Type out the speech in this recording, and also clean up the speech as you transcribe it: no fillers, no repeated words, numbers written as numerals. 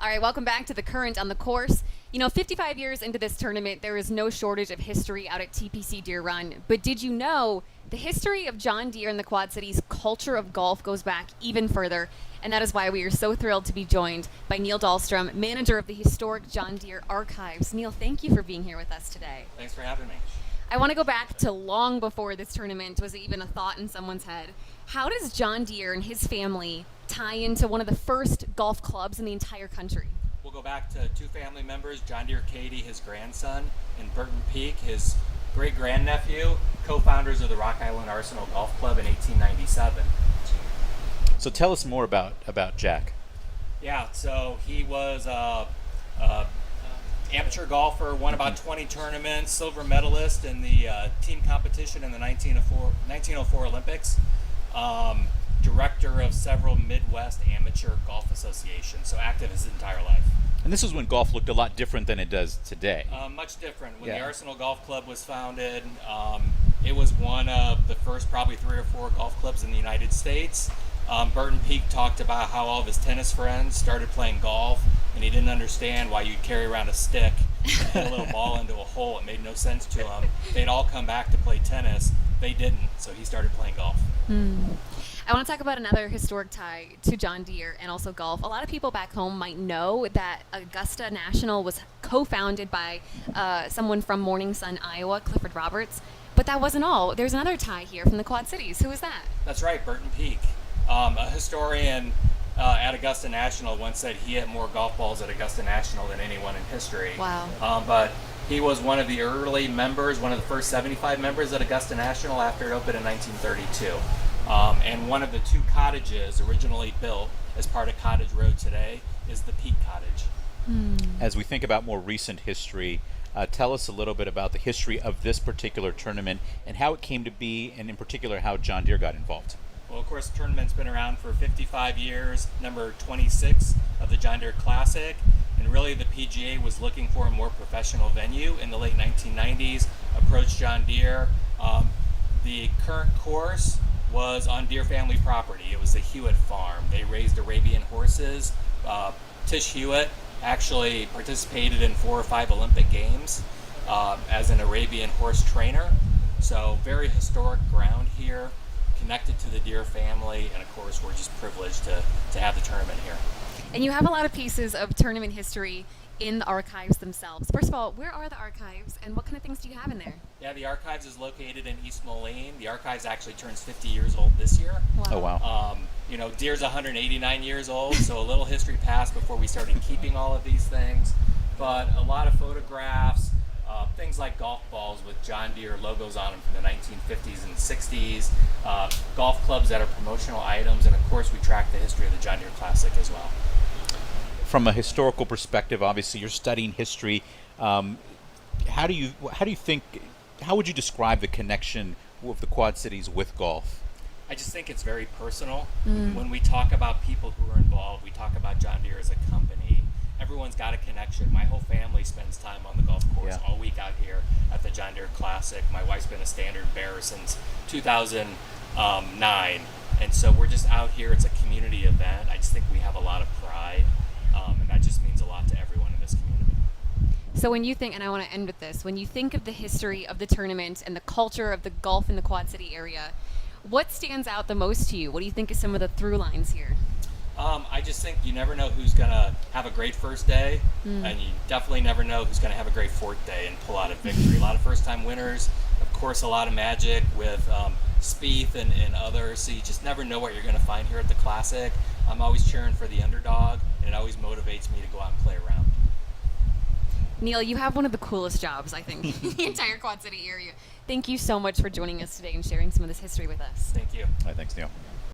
All right, welcome back to The Current on the Course. 55 years into this tournament, there is no shortage of history out at TPC Deere Run. But did you know the history of John Deere and the Quad Cities' culture of golf goes back even further? And that is why we are so thrilled to be joined by Neil Dahlstrom, manager of the historic John Deere Archives. Neil, thank you for being here with us today. Thanks for having me. I want to go back to long before this tournament was even a thought in someone's head. How does John Deere and his family tie into one of the first golf clubs in the entire country? We'll go back to two family members, John Deere Cady, his grandson, and Burton Peak, his great-grandnephew, co-founders of the Rock Island Arsenal Golf Club in 1897. So tell us more about Jack. Yeah, so he was a amateur golfer, won about 20 tournaments, silver medalist in the team competition in the 1904 Olympics. Director of several Midwest amateur golf associations, so active his entire life. And this is when golf looked a lot different than it does today. Much different. When the Arsenal Golf Club was founded, it was one of the first probably 3 or 4 golf clubs in the United States. Burton Peak talked about how all of his tennis friends started playing golf, and he didn't understand why you'd carry around a stick and hit a little ball into a hole. It made no sense to him. They'd all come back to play tennis. They didn't, so he started playing golf. I want to talk about another historic tie to John Deere and also golf. A lot of people back home might know that Augusta National was co-founded by someone from Morning Sun, Iowa, Clifford Roberts. But that wasn't all. There's another tie here from the Quad Cities. Who is that? That's right, Burton Peak. A historian at Augusta National once said he hit more golf balls at Augusta National than anyone in history. Wow. But he was one of the early members, one of the first 75 members at Augusta National after it opened in 1932. And one of the 2 cottages originally built as part of Cottage Road today is the Peak Cottage. As we think about more recent history, tell us a little bit about the history of this particular tournament and how it came to be, and in particular how John Deere got involved. Well, of course, the tournament's been around for 55 years, number 26 of the John Deere Classic, and really the PGA was looking for a more professional venue in the late 1990s, approached John Deere. The current course was on Deere family property. It was the Hewitt farm. They raised Arabian horses. Tish Hewitt actually participated in 4 or 5 Olympic Games as an Arabian horse trainer. So very historic ground here, connected to the Deere family, and of course we're just privileged to have the tournament here. And you have a lot of pieces of tournament history in the archives themselves. First of all, where are the archives and what kind of things do you have in there? Yeah, the archives is located in East Moline. The archives actually turns 50 years old this year. Wow. Oh, wow. Deere's 189 years old, so a little history passed before we started keeping all of these things. But a lot of photographs, things like golf balls with John Deere logos on them from the 1950s and 60s, golf clubs that are promotional items, and of course we track the history of the John Deere Classic as well. From a historical perspective, obviously you're studying history. How would you describe the connection of the Quad Cities with golf? I just think it's very personal. When we talk about people who are involved, we talk about John Deere as a company. Everyone's got a connection. My whole family spends time on the golf course all week out here at the John Deere Classic. My wife's been a standard bearer since 2009. And so we're just out here. It's a community event. I just think we have a lot of pride. And that just means a lot to everyone in this community. So when you think, and I want to end with this, when you think of the history of the tournament and the culture of the golf in the Quad City area, what stands out the most to you? What do you think is some of the through lines here? I just think you never know who's going to have a great first day, and you definitely never know who's going to have a great 4th day and pull out a victory. A lot of first-time winners, of course, a lot of magic with Spieth and others, so you just never know what you're going to find here at the Classic. I'm always cheering for the underdog, and it always motivates me to go out and play around. Neil, you have one of the coolest jobs, I think, in the entire Quad City area. Thank you so much for joining us today and sharing some of this history with us. Thank you. All right, thanks, Neil.